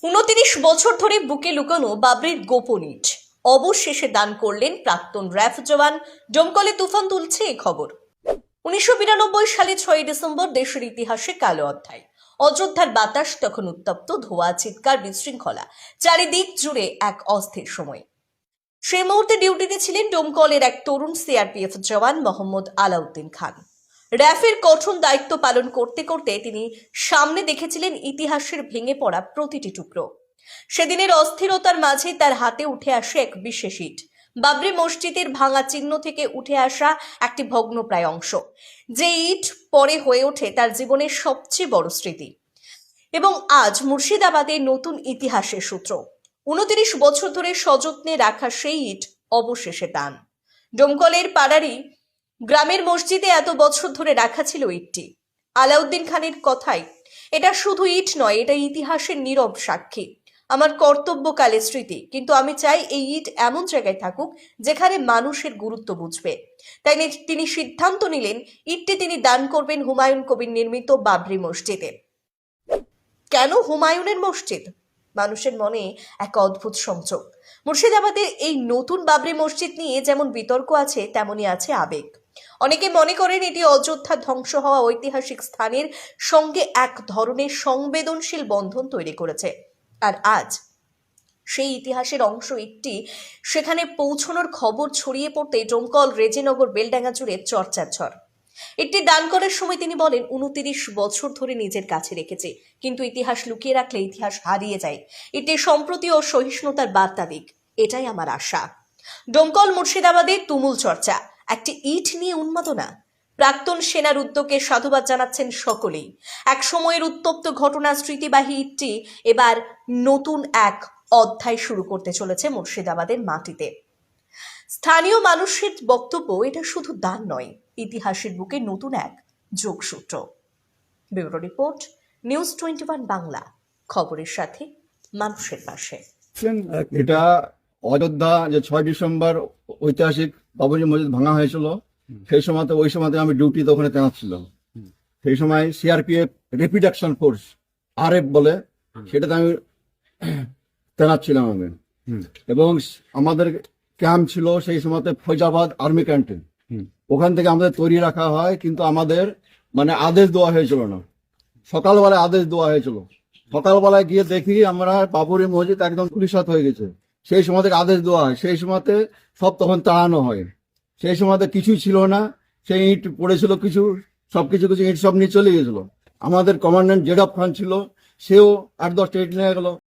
29 বছর ধরে বুকে লুকানো বাবরির গোপন ইট অবশেষে দান করলেন প্রাক্তন র্যাফ জওয়ান। ডোমকলে তুফান তুলছে এই খবর। 1992 সালে 6 ডিসেম্বর দেশের ইতিহাসে কালো অধ্যায়। অযোধ্যার বাতাস তখন উত্তপ্ত, ধোঁয়া, চিৎকার, বিশৃঙ্খলা, চারিদিক জুড়ে এক অস্থির সময়। সেই মুহূর্তে ডিউটিতে ছিলেন ডোমকলের এক তরুণ সিআরপিএফ জওয়ান মোহাম্মদ আলাউদ্দিন খান। র্যাফের কঠোর দায়িত্ব পালন করতে করতে তিনি সামনে দেখেছিলেন ইতিহাসের ভেঙে পড়া প্রতিটি টুকরো। সেদিনের অস্থিরতার মাঝে তার হাতে উঠে আসে এক বিশেষ ইট, বাবরি মসজিদের ভাঙা চিহ্ন থেকে উঠে আসা একটি ভগ্নপ্রায় অংশ, যে ইট পরে হয়ে ওঠে তার জীবনের সবচেয়ে বড় স্মৃতি। এবং আজ মুর্শিদাবাদের নতুন ইতিহাসের সূত্র। 29 বছর ধরে সযত্নে রাখা সেই ইট অবশেষে দান। ডোমকলের পাড়ারি গ্রামের মসজিদে এত বছর ধরে রাখা ছিল ইটটি। আলাউদ্দিন খানের কথায়, এটা শুধু ইট নয়, এটা ইতিহাসের নীরব সাক্ষী, আমার কর্তব্যকালের স্মৃতি। কিন্তু আমি চাই এই ইট এমন জায়গায় থাকুক যেখানে মানুষের গুরুত্ব বুঝবে। তাই তিনি সিদ্ধান্ত নিলেন ইটটি তিনি দান করবেন হুমায়ুন কবির নির্মিত বাবরি মসজিদে। কেন হুমায়ুনের মসজিদ? মানুষের মনে এক অদ্ভুত সংযোগ। মুর্শিদাবাদের এই নতুন বাবরি মসজিদ নিয়ে যেমন বিতর্ক আছে, তেমনই আছে আবেগ। অনেকে মনে করেন এটি অযোধ্যা ধ্বংস হওয়া ঐতিহাসিক স্থানের সঙ্গে এক ধরনের সংবেদনশীল বন্ধন তৈরি করেছে। আর আজ সেই ইতিহাসের অংশ একটি সেখানে পৌঁছানোর খবর ছড়িয়ে পড়তে ডোমকল, রেজিনগর, বেলডাঙ্গা জুড়ে চর্চার ঝড়। একটি দান করার সময় তিনি বলেন, 29 বছর ধরে নিজের কাছে রেখেছে, কিন্তু ইতিহাস লুকিয়ে রাখলে ইতিহাস হারিয়ে যায়। এটি সম্প্রতি ও সহিষ্ণুতার বার্তা দিক, এটাই আমার আশা। ডোমকল, মুর্শিদাবাদে তুমুল চর্চা, একটি ইট নিয়ে উন্মাদনা। প্রাক্তন সেনার উদ্যোগে সাধুবাদ জানাচ্ছেন সকলেই। এক সময়ের উত্তপ্ত ঘটনা স্মৃতিবাহী ইটটি এবার নতুন এক অধ্যায় শুরু করতে চলেছে মুর্শিদাবাদের মাটিতে। স্থানীয় মানুষের বক্তব্য, এটা শুধু দান নয়, ইতিহাসের বুকে নতুন এক যোগসূত্র। ব্যুরো রিপোর্ট, নিউজ 21 বাংলা, খবরের সাথে মানুষের পাশে। এটা অযোধ্যা যে 6 ডিসেম্বর ঐতিহাসিক বাবরি মসজিদ ভাঙা হয়েছিল, সেই সময় ওই সময়তে আমি ডিউটিতে ওখানে তৈনাত ছিলাম। সেই সময় CRPF rapid action force RF বলে, সেটাতে আমি তৈনাত ছিলাম আমি। এবং আমাদের ক্যাম্প ছিল সেই সময়তে ফৈজাবাদ আর্মি ক্যান্টিন, ওখান থেকে আমাদের তৈরি রাখা হয়। কিন্তু আমাদের আদেশ দেওয়া হয়েছিল না, সকালবেলায় আদেশ দেওয়া হয়েছিল। সকালবেলায় গিয়ে দেখি আমরা বাবরি মসজিদ একদম পুলিশাত হয়ে গেছে। সেই সময় থেকে আদেশ দেওয়া হয়, সেই সময়তে সব তখন তাড়ানো হয়। সেই সময়তে কিছুই ছিল না, সেই ইট পড়েছিল কিছু, সবকিছু ইট সব নিয়ে চলে গেছিল। আমাদের কমান্ড্যান্ট জেডব খান ছিল, সেও 8-10টা ইট নিয়ে গেল।